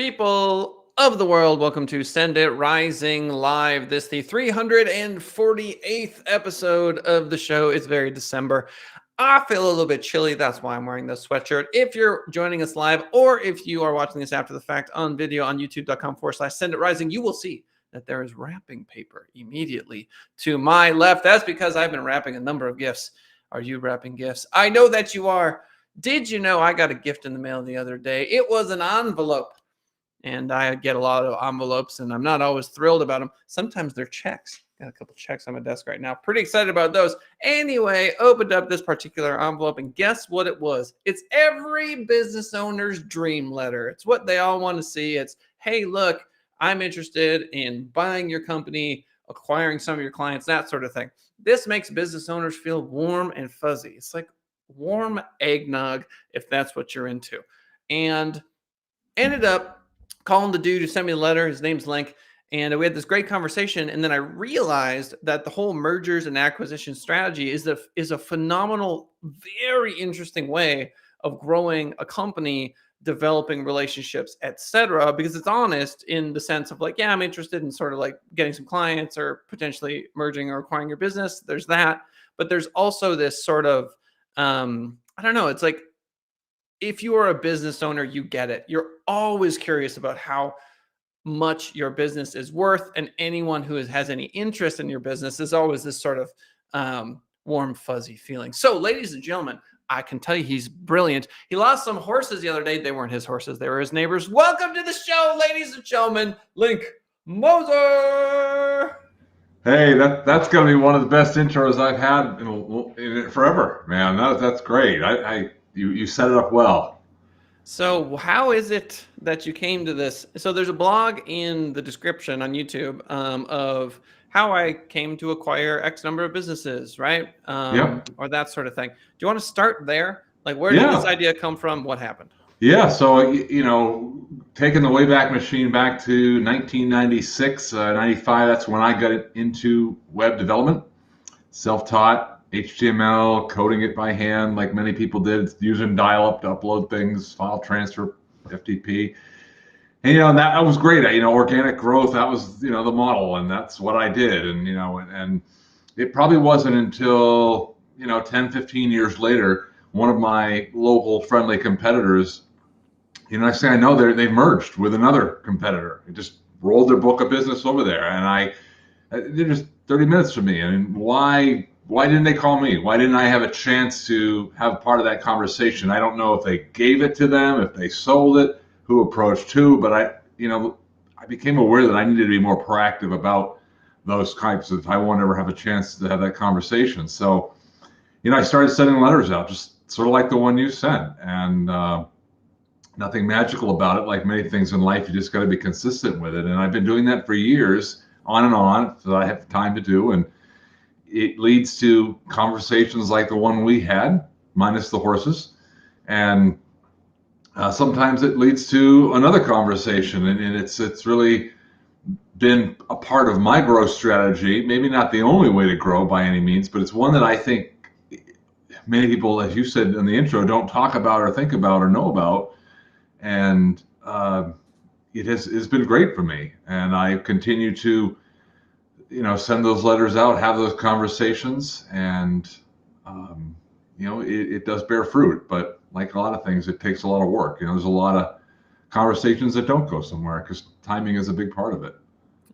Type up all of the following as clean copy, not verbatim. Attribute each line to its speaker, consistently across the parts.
Speaker 1: people of the world, welcome to Send It Rising Live. This the 348th episode of the show. It's very December. I feel a little bit chilly. That's why I'm wearing this sweatshirt. If you're joining us live or if you are watching this after the fact on video on youtube.com/Send It Rising, you will see that there is wrapping paper immediately to my left. That's because I've been wrapping a number of gifts. Are you wrapping gifts? I know that you are. Did you know I got a gift in the mail the other day? It was an envelope. And I get a lot of envelopes, and I'm not always thrilled about them. Sometimes they're checks. Got a couple checks on my desk right now. Pretty excited about those. Anyway, opened up this particular envelope, and guess what it was? It's every business owner's dream letter. It's what they all want to see. It's, hey, look, I'm interested in buying your company, acquiring some of your clients, that sort of thing. This makes business owners feel warm and fuzzy. It's like warm eggnog, if that's what you're into. And ended up calling the dude who sent me the letter. His name's Link. And we had this great conversation. And then I realized that the whole mergers and acquisition strategy is a phenomenal, very interesting way of growing a company, developing relationships, etc. Because it's honest in the sense of like, yeah, I'm interested in sort of like getting some clients or potentially merging or acquiring your business. There's that. But there's also this sort of, I don't know, it's like, if you are a business owner, you get it. You're always curious about how much your business is worth. And anyone who has any interest in your business is always this sort of warm, fuzzy feeling. So, ladies and gentlemen, I can tell you he's brilliant. He lost some horses the other day. They weren't his horses. They were his neighbors. Welcome to the show, ladies and gentlemen, Link Moser.
Speaker 2: Hey, that's going to be one of the best intros I've had in forever, man. That's great. You set it up well.
Speaker 1: So how is it that you came to this? So there's a blog in the description on YouTube of how I came to acquire X number of businesses, right?
Speaker 2: Yep.
Speaker 1: Or that sort of thing. Do you want to start there? Like, where did this idea come from? What happened?
Speaker 2: Yeah. So, taking the Wayback Machine back to 1996, 95, that's when I got into web development, self-taught. HTML, coding it by hand like many people did, using dial-up to upload things, file transfer, FTP. And, that was great. Organic growth, that was, the model, and that's what I did. And it probably wasn't until, 10, 15 years later, one of my local friendly competitors, I know they've merged with another competitor. It just rolled their book of business over there. And they're just 30 minutes from me. I mean, why didn't they call me? Why didn't I have a chance to have part of that conversation? I don't know if they gave it to them, if they sold it, who approached who, but I became aware that I needed to be more proactive about those types of, I won't ever have a chance to have that conversation. So, I started sending letters out, just sort of like the one you sent, and nothing magical about it. Like many things in life, you just got to be consistent with it. And I've been doing that for years, on and on, so I have time to do. And it leads to conversations like the one we had, minus the horses. And sometimes it leads to another conversation. And it's really been a part of my growth strategy. Maybe not the only way to grow by any means, but it's one that I think many people, as you said in the intro, don't talk about or think about or know about. And it's been great for me. And I continue to send those letters out, have those conversations, and it does bear fruit. But like a lot of things, it takes a lot of work. There's a lot of conversations that don't go somewhere because timing is a big part of it.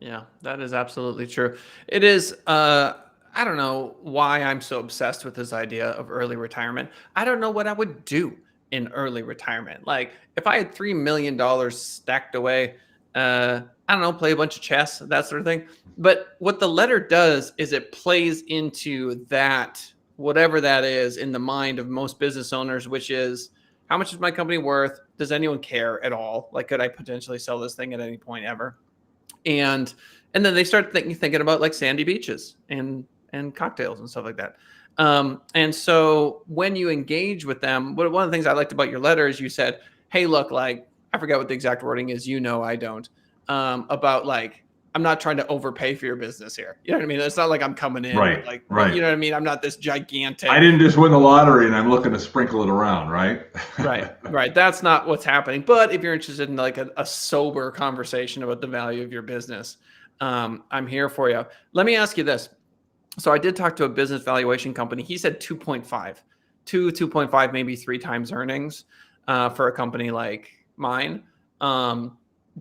Speaker 1: Yeah, that is absolutely true. It is. I don't know why I'm so obsessed with this idea of early retirement. I don't know what I would do in early retirement. Like if I had $3 million stacked away, I don't know, play a bunch of chess, that sort of thing. But what the letter does is it plays into that, whatever that is in the mind of most business owners, which is, how much is my company worth? Does anyone care at all? Like, could I potentially sell this thing at any point ever? And then they start thinking about like sandy beaches and cocktails and stuff like that. And so when you engage with them, one of the things I liked about your letter is you said, hey, look, like, I forget what the exact wording is. I don't. About like, I'm not trying to overpay for your business here. You know what I mean? It's not like I'm coming in with
Speaker 2: Right,
Speaker 1: like, you
Speaker 2: right.
Speaker 1: know what I mean? I'm not this gigantic.
Speaker 2: I didn't just win the lottery and I'm looking to sprinkle it around, right?
Speaker 1: Right. That's not what's happening. But if you're interested in like a sober conversation about the value of your business, I'm here for you. Let me ask you this. So I did talk to a business valuation company. He said 2.5, 2.5, maybe 3 times earnings for a company like mine.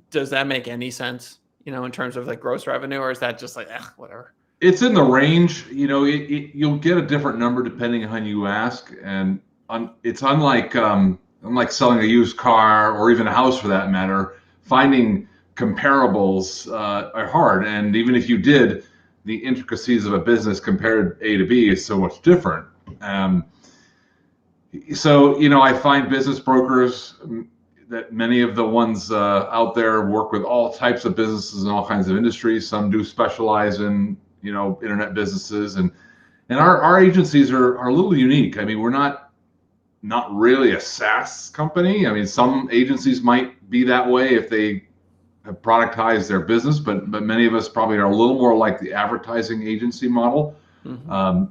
Speaker 1: Does that make any sense, in terms of like gross revenue, or is that just like, whatever?
Speaker 2: It's in the range. You'll get a different number depending on who you ask, and it's unlike selling a used car or even a house for that matter. Finding comparables are hard, and even if you did, the intricacies of a business compared A to B is so much different. So I find business brokers that many of the ones out there work with all types of businesses and all kinds of industries. Some do specialize in internet businesses, and our agencies are a little unique. I mean, we're not really a SaaS company. I mean, some agencies might be that way if they have productized their business, but many of us probably are a little more like the advertising agency model.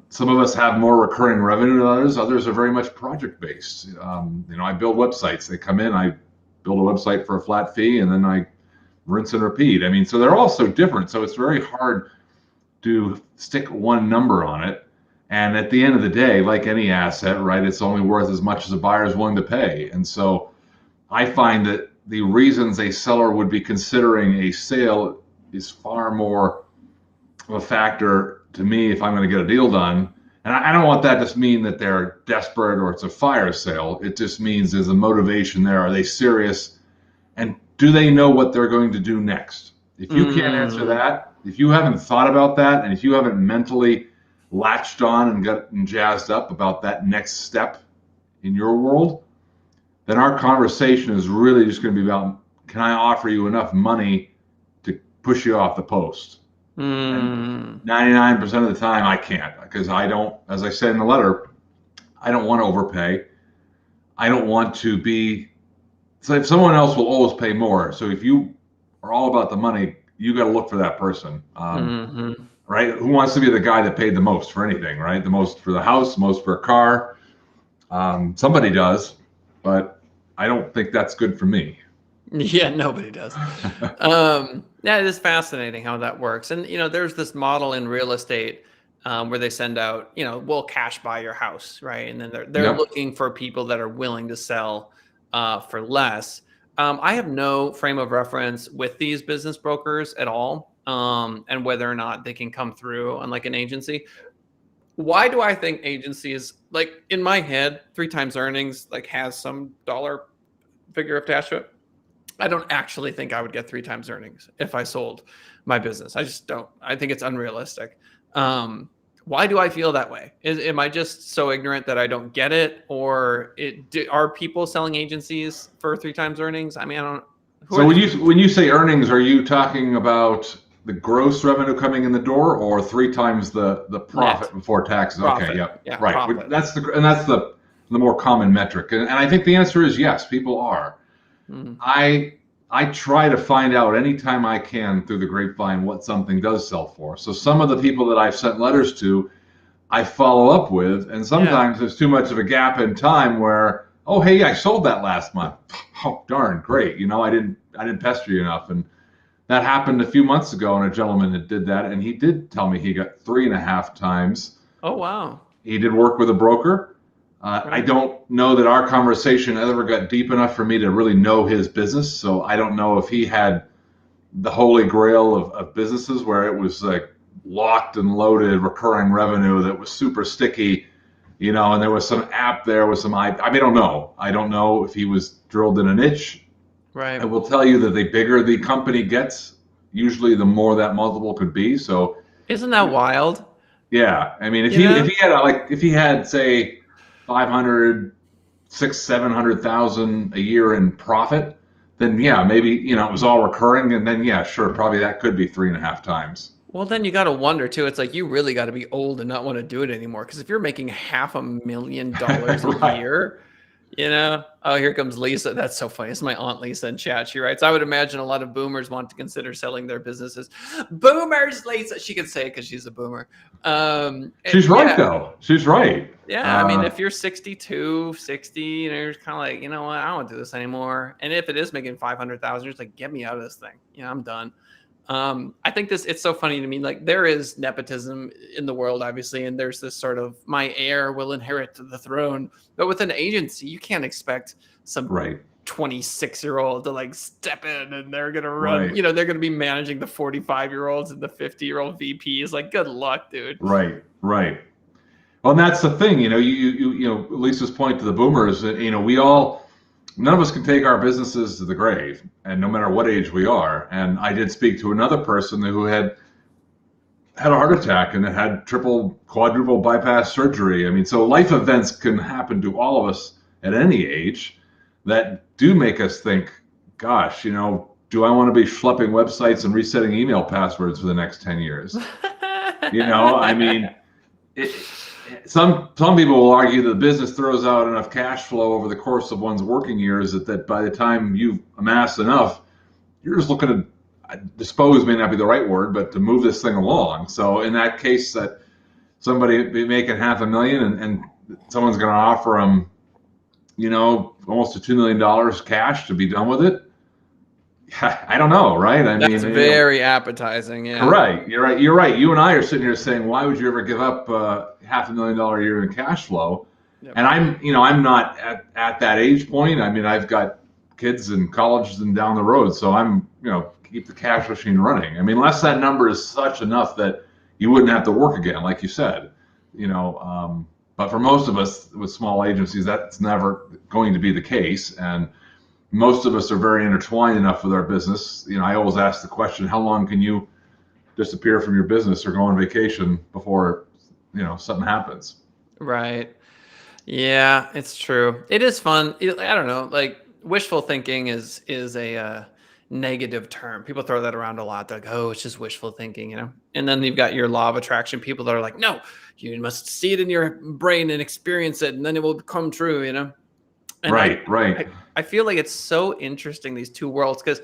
Speaker 2: Some of us have more recurring revenue than others. Others are very much project based. I build websites. They come in, I build a website for a flat fee, and then I rinse and repeat. I mean, so they're all so different. So it's very hard to stick one number on it. And at the end of the day, like any asset, right, it's only worth as much as a buyer is willing to pay. And so I find that the reasons a seller would be considering a sale is far more of a factor to me if I'm going to get a deal done. And I don't want that to mean that they're desperate or it's a fire sale. It just means there's a motivation there. Are they serious? And do they know what they're going to do next? If you can't answer that, if you haven't thought about that, and if you haven't mentally latched on and gotten jazzed up about that next step in your world, then our conversation is really just going to be about, can I offer you enough money to push you off the post? And 99% of the time I can't, because I don't, as I said in the letter, I don't want to overpay. I don't want to be, so if someone else will always pay more. So if you are all about the money, you got to look for that person. Right? Who wants to be the guy that paid the most for anything, right? The most for the house, most for a car. Somebody does, but I don't think that's good for me.
Speaker 1: Yeah, nobody does. Yeah, it is fascinating how that works. And, there's this model in real estate where they send out, we'll cash buy your house, right? And then they're
Speaker 2: Yep.
Speaker 1: looking for people that are willing to sell for less. I have no frame of reference with these business brokers at all, and whether or not they can come through on like an agency. Why do I think agencies, like in my head, 3 times earnings, like has some dollar figure attached to it? I don't actually think I would get 3 times earnings if I sold my business. I just don't. I think it's unrealistic. Why do I feel that way? Am I just so ignorant that I don't get it, or are people selling agencies for 3 times earnings? I mean, I don't.
Speaker 2: So when you say earnings, are you talking about the gross revenue coming in the door, or 3 times the profit
Speaker 1: Net
Speaker 2: before taxes?
Speaker 1: profit?
Speaker 2: Okay, yep,
Speaker 1: Yeah,
Speaker 2: right.
Speaker 1: profit.
Speaker 2: That's the more common metric, and I think the answer is yes. People are. I try to find out anytime I can through the grapevine what something does sell for. So some of the people that I've sent letters to, I follow up with, and sometimes there's too much of a gap in time where, oh hey, I sold that last month. Oh darn, great. I didn't pester you enough, and that happened a few months ago, and a gentleman that did that, and he did tell me he got 3.5 times.
Speaker 1: Oh wow.
Speaker 2: He did work with a broker. I don't know that our conversation ever got deep enough for me to really know his business. So I don't know if he had the holy grail of businesses where it was like locked and loaded recurring revenue that was super sticky, and there was some app there with some, I don't know. I don't know if he was drilled in a niche.
Speaker 1: Right.
Speaker 2: I will tell you that the bigger the company gets, usually the more that multiple could be. So
Speaker 1: isn't that wild?
Speaker 2: yeah. I mean, if he had say 500, 600,000, 700,000 a year in profit, then yeah, maybe it was all recurring, and then yeah, sure, probably that could be 3.5 times.
Speaker 1: Well, then you got to wonder too. It's like you really got to be old and not want to do it anymore. Because if you're making $500,000 a
Speaker 2: Right.
Speaker 1: year, Oh, here comes Lisa. That's so funny. It's my aunt Lisa in chat. She writes, I would imagine a lot of boomers want to consider selling their businesses. Boomers, Lisa. She can say it because she's a boomer.
Speaker 2: She's right, though. She's right.
Speaker 1: Yeah. I mean, if you're 62, 60, you're kind of like, you know what? I don't want to do this anymore. And if it is making 500,000, you're just like, get me out of this thing. I'm done. I think it's so funny to me. Like, there is nepotism in the world, obviously, and there's this sort of my heir will inherit the throne. But with an agency, you can't expect some 26-year-old to like step in and they're gonna run. They're gonna be managing the 45-year-olds and the 50-year-old VPs. Like, good luck, dude.
Speaker 2: Right. Well, and that's the thing. Lisa's point to the boomers. None of us can take our businesses to the grave, and no matter what age we are. And I did speak to another person who had a heart attack and had triple, quadruple bypass surgery. I mean, so life events can happen to all of us at any age that do make us think, gosh, do I want to be schlepping websites and resetting email passwords for the next 10 years? I mean, some people will argue that the business throws out enough cash flow over the course of one's working years that by the time you've amassed enough, you're just looking to dispose, may not be the right word, but to move this thing along. So in that case, that somebody be making $500,000 and someone's going to offer them, almost $2 million cash to be done with it. I don't know, right? I mean,
Speaker 1: that's very appetizing. Yeah.
Speaker 2: Right. You're right. You and I are sitting here saying, why would you ever give up $500,000 a year in cash flow? Yep. And I'm not at that age point. I mean, I've got kids in college and down the road, so I'm, keep the cash machine running. I mean, unless that number is such enough that you wouldn't have to work again, like you said, but for most of us with small agencies, that's never going to be the case. And most of us are very intertwined enough with our business. I always ask the question, how long can you disappear from your business or go on vacation before, something happens?
Speaker 1: Right. Yeah, it's true. It is fun. I don't know, like wishful thinking is a negative term. People throw that around a lot. They're like, oh, it's just wishful thinking, And then you've got your law of attraction people that are like, no, you must see it in your brain and experience it, and then it will come true, And
Speaker 2: right.
Speaker 1: I feel like it's so interesting, these two worlds, because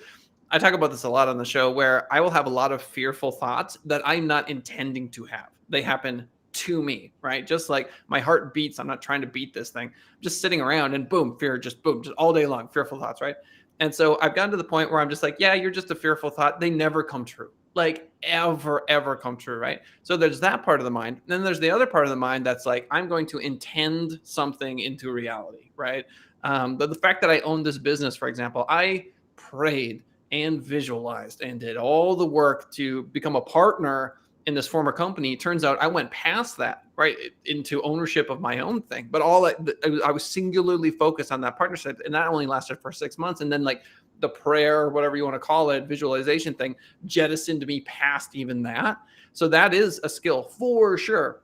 Speaker 1: I talk about this a lot on the show, where I will have a lot of fearful thoughts that I'm not intending to have. They happen to me, right? Just like my heart beats. I'm not trying to beat this thing. I'm just sitting around and boom, fear, just all day long, fearful thoughts, right? And so I've gotten to the point where I'm just like, yeah, you're just a fearful thought. They never come true. Like ever come true, right? So there's that part of the mind. Then there's the other part of the mind that's like, I'm going to intend something into reality, right? But the fact that I own this business, for example, I prayed and visualized and did all the work to become a partner in this former company. It turns out I went past that, right, into ownership of my own thing. But I was singularly focused on that partnership, and that only lasted for 6 months. And then like the prayer, whatever you want to call it, visualization thing, jettisoned me past even that. So that is a skill for sure.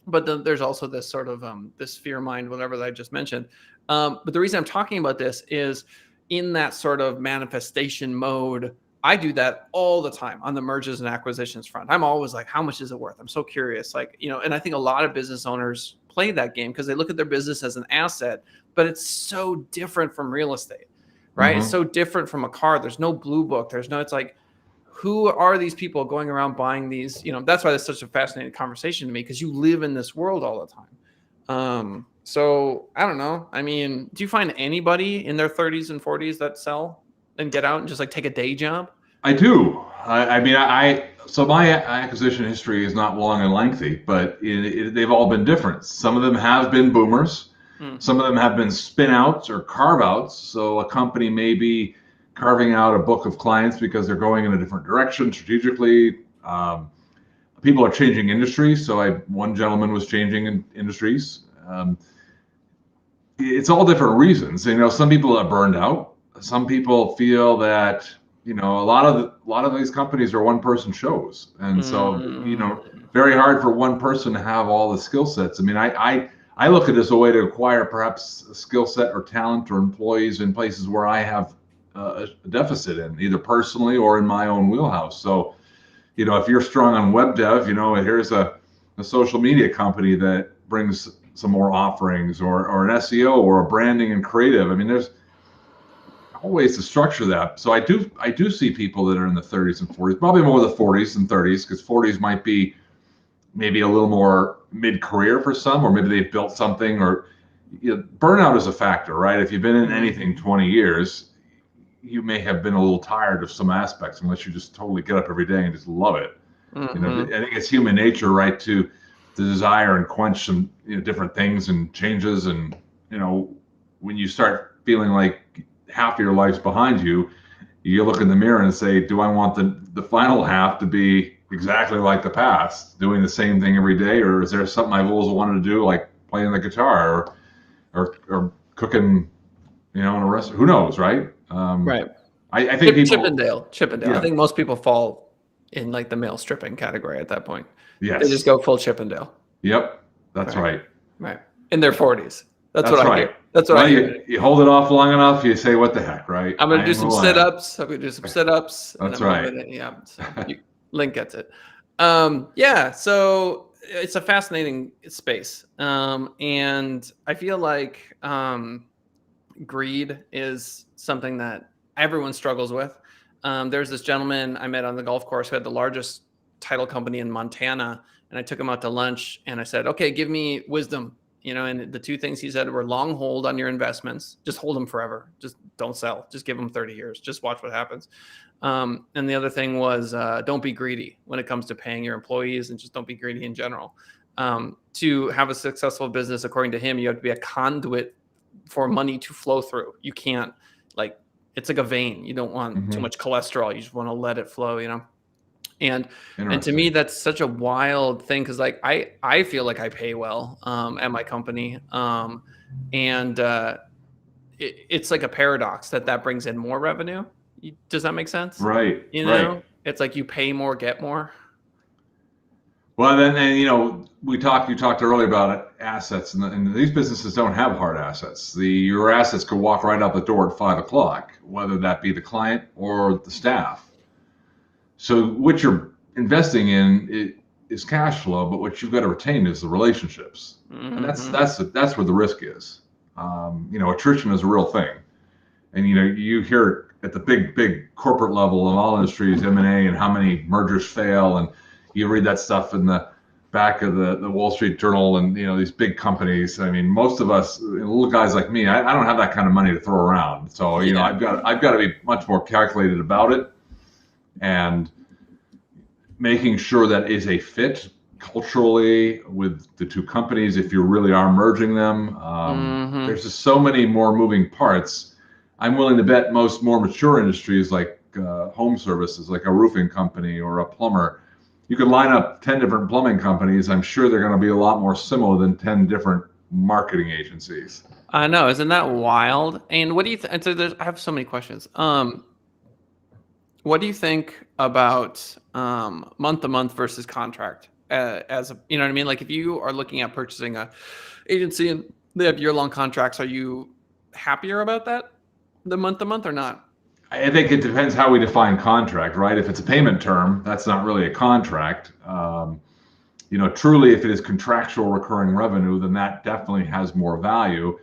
Speaker 1: But then there's also this sort of this fear mind, whatever that I just mentioned. But the reason I'm talking about this is in that sort of manifestation mode. I do that all the time on the mergers and acquisitions front. I'm always like, how much is it worth? I'm so curious. Like, and I think a lot of business owners play that game because they look at their business as an asset, but it's so different from real estate, right? Mm-hmm. It's so different from a car. There's no blue book. It's like, who are these people going around buying these? That's why it's such a fascinating conversation to me, because you live in this world all the time. So I don't know. I mean, do you find anybody in their 30s and 40s that sell and get out and just like take a day job?
Speaker 2: I do. So my acquisition history is not long and lengthy, but they've all been different. Some of them have been boomers. Some of them have been spin outs or carve outs. So a company may be carving out a book of clients because they're going in a different direction strategically. People are changing industries. So one gentleman was changing industries. It's all different reasons. Some people are burned out. Some people feel that a lot of these companies are one-person shows, and so very hard for one person to have all the skill sets. I mean, I look at it as a way to acquire perhaps a skill set or talent or employees in places where I have a deficit in, either personally or in my own wheelhouse. So, if you're strong on web dev, here's a social media company that brings some more offerings, or an SEO, or a branding and creative. I mean, there's always to structure that. So I do see people that are in the 30s and 40s, probably more the 40s and 30s, because 40s might be maybe a little more mid-career for some, or maybe they've built something, or burnout is a factor, right? If you've been in anything 20 years, you may have been a little tired of some aspects, unless you just totally get up every day and just love it.
Speaker 1: Mm-hmm.
Speaker 2: I think it's human nature, right, to desire and quench some different things and changes. And when you start feeling like half of your life's behind you, you look in the mirror and say, do I want the final half to be exactly like the past, doing the same thing every day, or is there something I've always wanted to do, like playing the guitar, or cooking, in a restaurant? Who knows, right?
Speaker 1: Right.
Speaker 2: I think
Speaker 1: Chippendale.
Speaker 2: Yeah.
Speaker 1: I think most people fall in like the male stripping category at that point.
Speaker 2: Yes.
Speaker 1: They just go full Chippendale.
Speaker 2: Yep, that's right.
Speaker 1: Right. In their 40s. That's what
Speaker 2: right.
Speaker 1: I hear. That's what I hear.
Speaker 2: You hold it off long enough, you say, what the heck, right?
Speaker 1: I'm going to do some sit-ups. I'm going to do some sit-ups.
Speaker 2: That's right.
Speaker 1: So Link gets it. Yeah, so it's a fascinating space. And I feel like greed is something that everyone struggles with. There's this gentleman I met on the golf course who had the largest title company in Montana, and I took him out to lunch and I said, okay, give me wisdom. And the two things he said were long hold on your investments. Just hold them forever. Just don't sell. Just give them 30 years. Just watch what happens. And the other thing was don't be greedy when it comes to paying your employees, and just don't be greedy in general. To have a successful business, according to him, you have to be a conduit for money to flow through. You can't, it's like a vein. You don't want too much cholesterol. You just want to let it flow, And to me, that's such a wild thing, because I feel like I pay well at my company, and it's like a paradox that brings in more revenue. Does that make sense?
Speaker 2: Right.
Speaker 1: It's like you pay more, get more.
Speaker 2: Well, then you talked earlier about assets, and these businesses don't have hard assets. Your assets could walk right out the door at 5 o'clock, whether that be the client or the staff. So what you're investing in is cash flow, but what you've got to retain is the relationships, and that's where the risk is. Attrition is a real thing, and you hear at the big corporate level in all industries, M&A, and how many mergers fail, and you read that stuff in the back of the Wall Street Journal, and these big companies. I mean, most of us little guys like me, I don't have that kind of money to throw around. So I've got to be much more calculated about it, and making sure that is a fit culturally with the two companies. If you really are merging them, there's just so many more moving parts. I'm willing to bet most more mature industries, like home services, like a roofing company or a plumber, you could line up 10 different plumbing companies. I'm sure they're going to be a lot more similar than 10 different marketing agencies.
Speaker 1: I know, isn't that wild? And what do you think? So I have so many questions. What do you think about month to month versus contract? As a, you know what I mean? Like if you are looking at purchasing a agency and they have year-long contracts, are you happier about that, the month to month, or not?
Speaker 2: I think it depends how we define contract, right? If it's a payment term, that's not really a contract. Truly, if it is contractual recurring revenue, then that definitely has more value.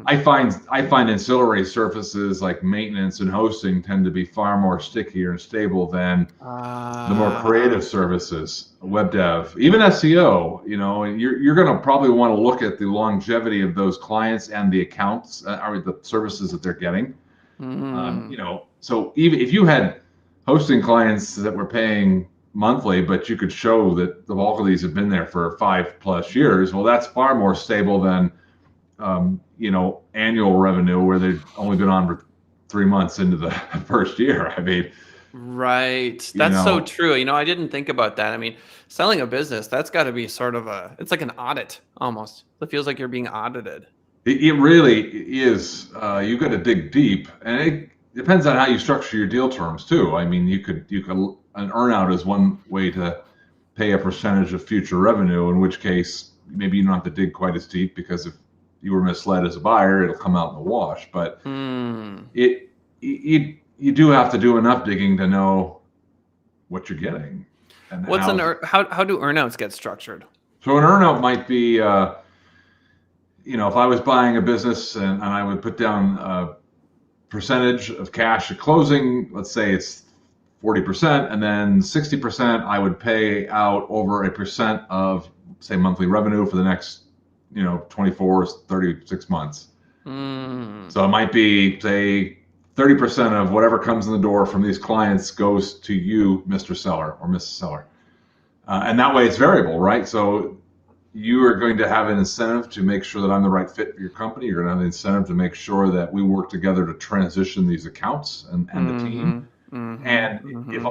Speaker 2: I find ancillary services like maintenance and hosting tend to be far more stickier and stable than the more creative services, web dev, even SEO. You're going to probably want to look at the longevity of those clients and the accounts or the services that they're getting. So even if you had hosting clients that were paying monthly, but you could show that the bulk of these have been there for 5+ years, well, that's far more stable than annual revenue where they've only been on for 3 months into the first year. I mean,
Speaker 1: right. That's so true. I didn't think about that. I mean, selling a business, that's got to be sort of it's like an audit almost. It feels like you're being audited.
Speaker 2: It really is. You've got to dig deep, and it depends on how you structure your deal terms too. I mean, you could an earnout is one way to pay a percentage of future revenue, in which case maybe you don't have to dig quite as deep, because if you were misled as a buyer, it'll come out in the wash. But you do have to do enough digging to know what you're getting. And
Speaker 1: how do earnouts get structured?
Speaker 2: So an earnout might be if I was buying a business and I would put down a percentage of cash at closing, let's say it's 40%, and then 60% I would pay out over a percent of, say, monthly revenue for the next, 24, 36 months.
Speaker 1: Mm.
Speaker 2: So it might be, say, 30% of whatever comes in the door from these clients goes to you, Mr. Seller or Mrs. Seller. And that way it's variable, right? So you are going to have an incentive to make sure that I'm the right fit for your company. You're going to have an incentive to make sure that we work together to transition these accounts and the team. And if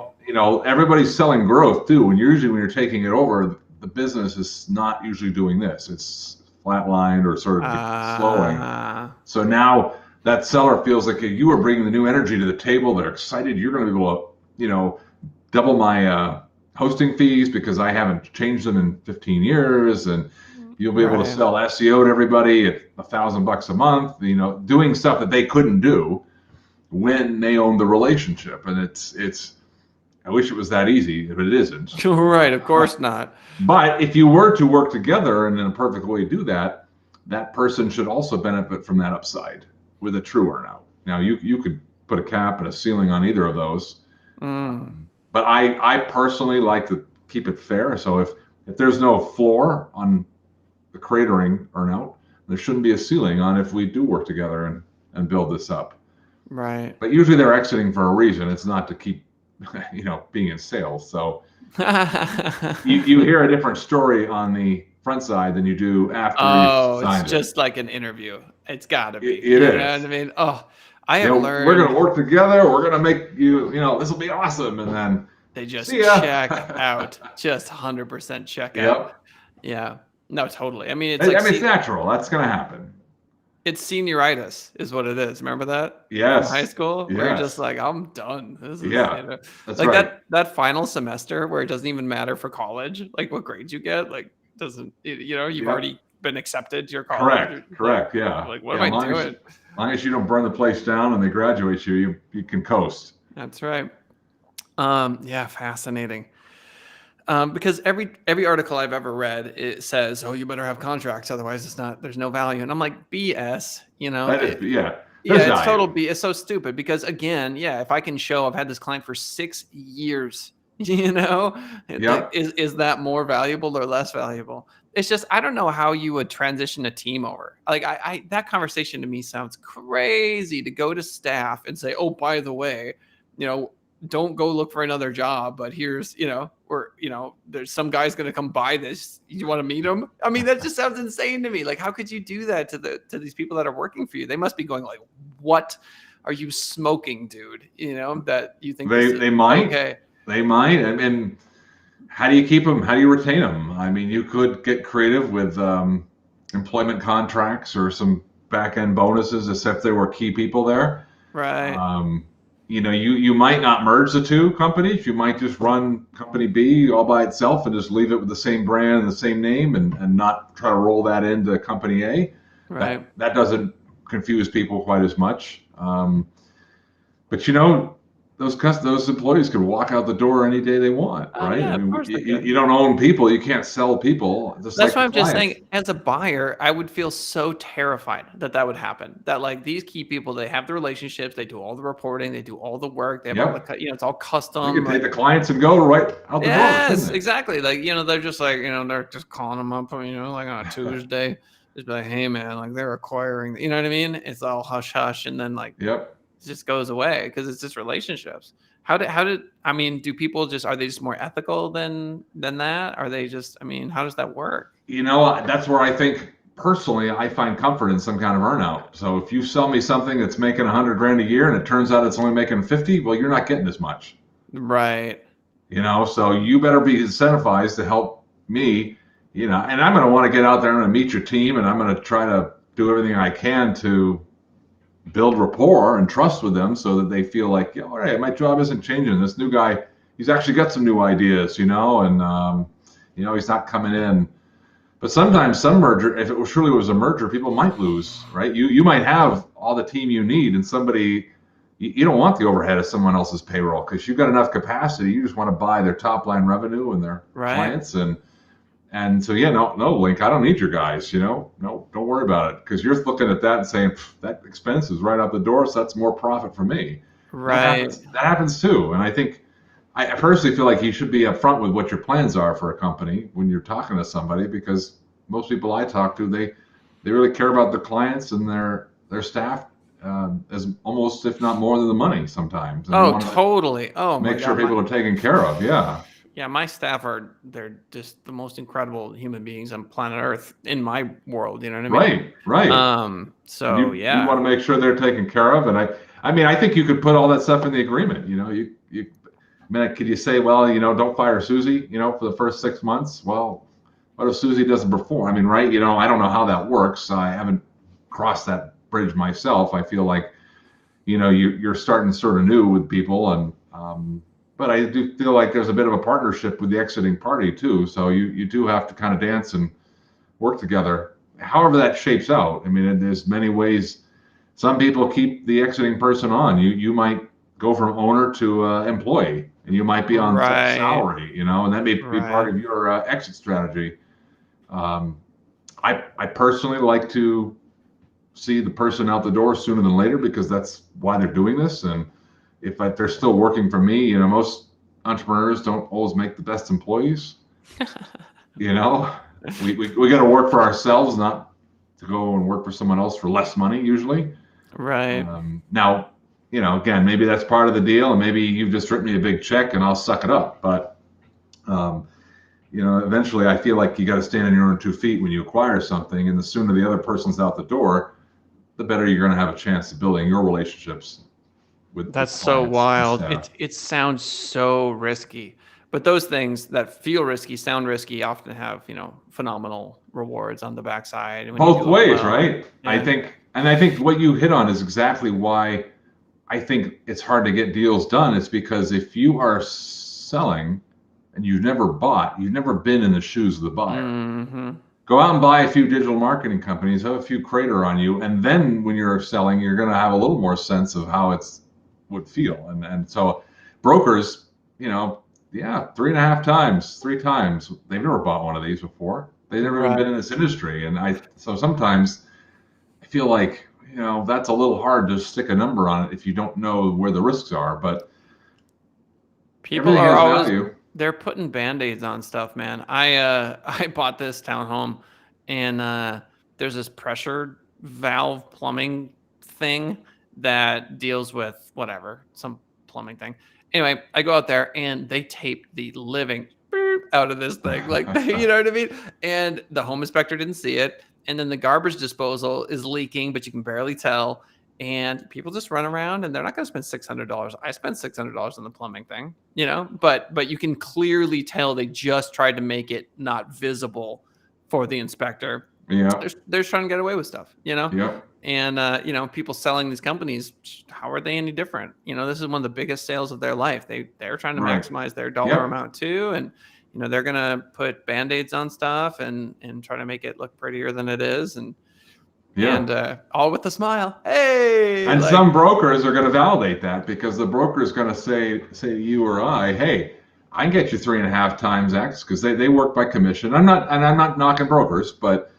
Speaker 2: everybody's selling growth too, when you're taking it over, the business is not usually doing this. It's flatlined or sort of slowing. So now that seller feels like you are bringing the new energy to the table. They're excited. You're going to be able to, double my hosting fees because I haven't changed them in 15 years, and you'll be able to sell SEO to everybody at $1,000 a month. Doing stuff that they couldn't do when they own the relationship. And it's I wish it was that easy, but it isn't.
Speaker 1: Right, of course not.
Speaker 2: But if you were to work together and in a perfect way do that, that person should also benefit from that upside with a true earnout. Now you could put a cap and a ceiling on either of those. But I personally like to keep it fair. So if there's no floor on the cratering earnout, there shouldn't be a ceiling on if we do work together and build this up.
Speaker 1: Right.
Speaker 2: But usually they're exiting for a reason. It's not to keep, being in sales. So you hear a different story on the front side than you do after you signed
Speaker 1: it's just like an interview. It's got to be.
Speaker 2: It is.
Speaker 1: You know what I mean? Oh, I have learned.
Speaker 2: We're going to work together. We're going to make this will be awesome. And then
Speaker 1: they just check out. Just 100% check out. Yeah. No, totally. I mean,
Speaker 2: it's natural. That's going to happen.
Speaker 1: It's senioritis is what it is. Remember that?
Speaker 2: Yes.
Speaker 1: From high school?
Speaker 2: Yes.
Speaker 1: Where you're just like, I'm done. This is,
Speaker 2: that's
Speaker 1: like
Speaker 2: right.
Speaker 1: that final semester where it doesn't even matter for college, like what grades you get, like doesn't, you've already been accepted to your college.
Speaker 2: Correct. Yeah.
Speaker 1: Like, what am I doing?
Speaker 2: As long as you don't burn the place down and they graduate you can coast.
Speaker 1: That's right. Yeah, fascinating. Because every article I've ever read, it says, "Oh, you better have contracts, otherwise there's no value." And I'm like, BS,
Speaker 2: It's
Speaker 1: total BS. It's so stupid because again, if I can show I've had this client for 6 years, is that more valuable or less valuable? It's just, I don't know how you would transition a team over. Like that conversation to me sounds crazy to go to staff and say, "Oh, by the way, don't go look for another job, but here's, there's some guy's going to come buy this. You want to meet him?" I mean, that just sounds insane to me. Like, how could you do that to these people that are working for you? They must be going like, "What are you smoking, dude?" That you think
Speaker 2: they might.
Speaker 1: Okay.
Speaker 2: They might. And how do you keep them? How do you retain them? I mean, you could get creative with employment contracts or some back-end bonuses as if there were key people there.
Speaker 1: Right.
Speaker 2: You might not merge the two companies. You might just run company B all by itself and just leave it with the same brand and the same name and not try to roll that into company A.
Speaker 1: Right.
Speaker 2: That doesn't confuse people quite as much. But those employees could walk out the door any day they want, right?
Speaker 1: Yeah,
Speaker 2: I mean,
Speaker 1: of course they could.
Speaker 2: you don't own people. You can't sell people.
Speaker 1: That's why I'm just saying, as a buyer, I would feel so terrified that would happen. That like these key people, they have the relationships, they do all the reporting, they do all the work, they have all the, it's all custom.
Speaker 2: You can take the clients and go right out the door.
Speaker 1: Yes, exactly. Like, they're just like, they're just calling them up, like on a Tuesday, just be like, "Hey man, like they're acquiring," you know what I mean? It's all hush hush, and then like, it just goes away because it's just relationships. Do people are they just more ethical than that? Are they just, how does that work?
Speaker 2: That's where I think personally I find comfort in some kind of earnout. So if you sell me something that's making $100,000 a year and it turns out it's only making 50, well, you're not getting as much.
Speaker 1: Right.
Speaker 2: So you better be incentivized to help me, and I'm going to want to get out there and I'm going to meet your team and I'm going to try to do everything I can to build rapport and trust with them so that they feel like, all right, my job isn't changing. This new guy, he's actually got some new ideas, and he's not coming in. But sometimes some merger, if it truly was a merger, people might lose, right? You might have all the team you need, and somebody, you don't want the overhead of someone else's payroll because you've got enough capacity. You just want to buy their top line revenue and their clients, and And so, yeah, no, Link, I don't need your guys, no, don't worry about it. Because you're looking at that and saying, that expense is right out the door, so that's more profit for me.
Speaker 1: Right.
Speaker 2: That happens too. And I think, I personally feel like you should be upfront with what your plans are for a company when you're talking to somebody, because most people I talk to, they really care about the clients and their staff, as almost, if not more than the money sometimes. And they
Speaker 1: Oh,
Speaker 2: want to
Speaker 1: totally. Oh my
Speaker 2: make sure
Speaker 1: God. My
Speaker 2: people are taken care of. Yeah.
Speaker 1: Yeah, my staff they're just the most incredible human beings on planet Earth in my wordo, you know what I mean?
Speaker 2: Right, right. And
Speaker 1: So
Speaker 2: you
Speaker 1: yeah.
Speaker 2: want to make sure they're taken care of. And I mean, I think you could put all that stuff in the agreement. I mean, could you say, well, don't fire Susie, for the first 6 months? Well, what if Susie doesn't perform? I mean, right? I don't know how that works. I haven't crossed that bridge myself. I feel like, you're starting sort of new with people, and but I do feel like there's a bit of a partnership with the exiting party too. So you do have to kind of dance and work together. However that shapes out. I mean, there's many ways. Some people keep the exiting person on. You might go from owner to employee, and you might be on full
Speaker 1: Right.
Speaker 2: salary, and that may be part
Speaker 1: Right.
Speaker 2: of your exit strategy. Um, I personally like to see the person out the door sooner than later, because that's why they're doing this. And if they're still working for me, most entrepreneurs don't always make the best employees. You know, we got to work for ourselves, not to go and work for someone else for less money usually.
Speaker 1: Right.
Speaker 2: Now, again, maybe that's part of the deal, and maybe you've just written me a big check and I'll suck it up. But um, eventually, I feel like you got to stand on your own 2 feet when you acquire something, and the sooner the other person's out the door, the better you're going to have a chance of building your relationships with
Speaker 1: That's so
Speaker 2: clients and
Speaker 1: wild.
Speaker 2: staff.
Speaker 1: It sounds so risky. But those things that feel risky, sound risky, often have, phenomenal rewards on the backside when you
Speaker 2: Both
Speaker 1: do it
Speaker 2: ways,
Speaker 1: well.
Speaker 2: right?
Speaker 1: Yeah.
Speaker 2: I think what you hit on is exactly why I think it's hard to get deals done. It's because if you are selling and you've never bought, you've never been in the shoes of the buyer.
Speaker 1: Mm-hmm.
Speaker 2: Go out and buy a few digital marketing companies, have a few crater on you, and then when you're selling, you're going to have a little more sense of how it's would feel. And so brokers, yeah, 3.5 times, 3 times, they've never bought one of these before. They've never even been
Speaker 1: Right.
Speaker 2: in this industry. So sometimes I feel like, that's a little hard to stick a number on it if you don't know where the risks are, but
Speaker 1: People
Speaker 2: everything
Speaker 1: are
Speaker 2: has
Speaker 1: always
Speaker 2: value.
Speaker 1: they're putting band-aids on stuff, man. I bought this townhome and there's this pressure valve plumbing thing that deals with whatever, some plumbing thing. Anyway, I go out there and they tape the living beep out of this thing. Like you know what I mean? And the home inspector didn't see it. And then the garbage disposal is leaking, but you can barely tell. And people just run around and they're not going to spend $600. I spent $600 on the plumbing thing, but you can clearly tell they just tried to make it not visible for the inspector.
Speaker 2: Yeah,
Speaker 1: They're trying to get away with stuff.
Speaker 2: yep,
Speaker 1: And people selling these companies, how are they any different? This is one of the biggest sales of their life. They're trying to
Speaker 2: right,
Speaker 1: maximize their dollar
Speaker 2: yep,
Speaker 1: amount too, and they're gonna put band-aids on stuff and try to make it look prettier than it is,
Speaker 2: yeah.
Speaker 1: and all with a smile. Hey,
Speaker 2: And
Speaker 1: like
Speaker 2: some brokers are going to validate that, because the broker is going to say to you or I, hey, I can get you 3.5 times X, because they work by commission. I'm not knocking brokers, but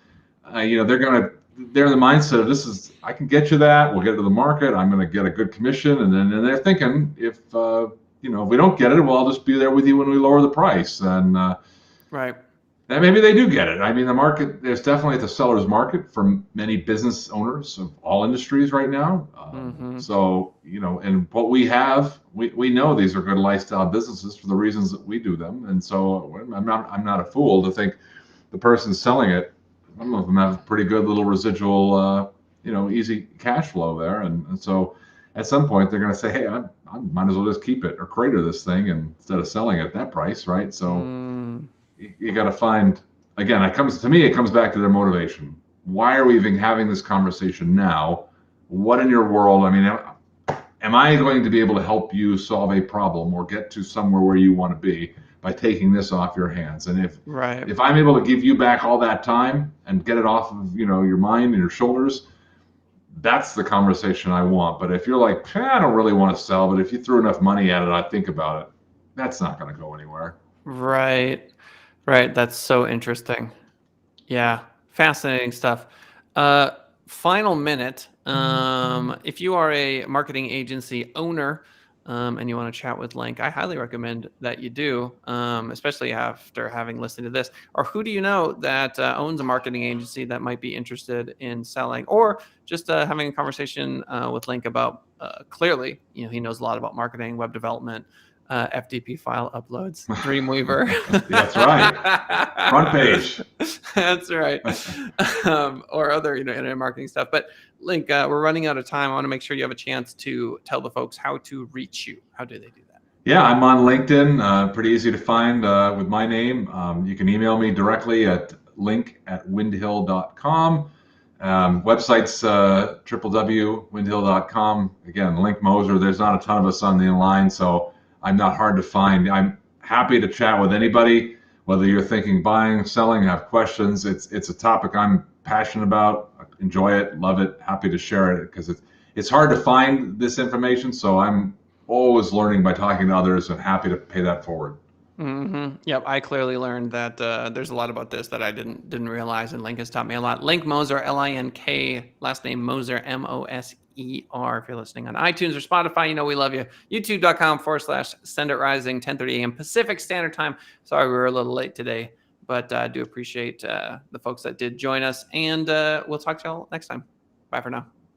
Speaker 2: they're in the mindset of, this is, I can get you that. We'll get it to the market. I'm going to get a good commission, and they're thinking, if we don't get it, well, I'll just be there with you when we lower the price. And
Speaker 1: right.
Speaker 2: and maybe they do get it. I mean, the market, there's definitely the seller's market for many business owners of all industries right now.
Speaker 1: Mm-hmm.
Speaker 2: So, and what we have, we know these are good lifestyle businesses for the reasons that we do them. And so I'm not a fool to think the person selling it, some of them have pretty good little residual, easy cash flow there. And so at some point they're going to say, hey, I might as well just keep it or crater this thing, and instead of selling it at that price, right? So
Speaker 1: Mm,
Speaker 2: you got to find, again, it comes back to their motivation. Why are we even having this conversation now? What in your world, I mean, am I going to be able to help you solve a problem or get to somewhere where you want to be by taking this off your hands? And
Speaker 1: right.
Speaker 2: if I'm able to give you back all that time and get it off of your mind and your shoulders, that's the conversation I want. But if you're like, I don't really want to sell, but if you threw enough money at it, I'd think about it, that's not going to go anywhere.
Speaker 1: Right. Right. That's so interesting. Yeah, fascinating stuff. Uh, Final minute. If you are a marketing agency owner and you want to chat with Link, I highly recommend that you do, especially after having listened to this. Or who do you know that owns a marketing agency that might be interested in selling, or just having a conversation with Link about clearly, he knows a lot about marketing, web development, FTP file uploads, Dreamweaver.
Speaker 2: That's right. Front page.
Speaker 1: That's right. Or other, internet marketing stuff. But Link, we're running out of time. I want to make sure you have a chance to tell the folks how to reach you. How do they do that?
Speaker 2: Yeah, I'm on LinkedIn. Pretty easy to find with my name. You can email me directly at link@windhill.com. Website's www.windhill.com. Again, Link Moser. There's not a ton of us on the line, so I'm not hard to find. I'm happy to chat with anybody, whether you're thinking buying, selling, have questions. It's a topic I'm passionate about. Enjoy it, love it, happy to share it because it's hard to find this information. So I'm always learning by talking to others and happy to pay that forward.
Speaker 1: Yep, I clearly learned that there's a lot about this that I didn't realize, and Link has taught me a lot. Link Moser, Link, last name Moser, Moser. If you're listening on iTunes or Spotify, we love you. YouTube.com/Send It Rising, 10:30 a.m. Pacific Standard Time. Sorry we were a little late today, but I do appreciate the folks that did join us, and we'll talk to y'all next time. Bye for now.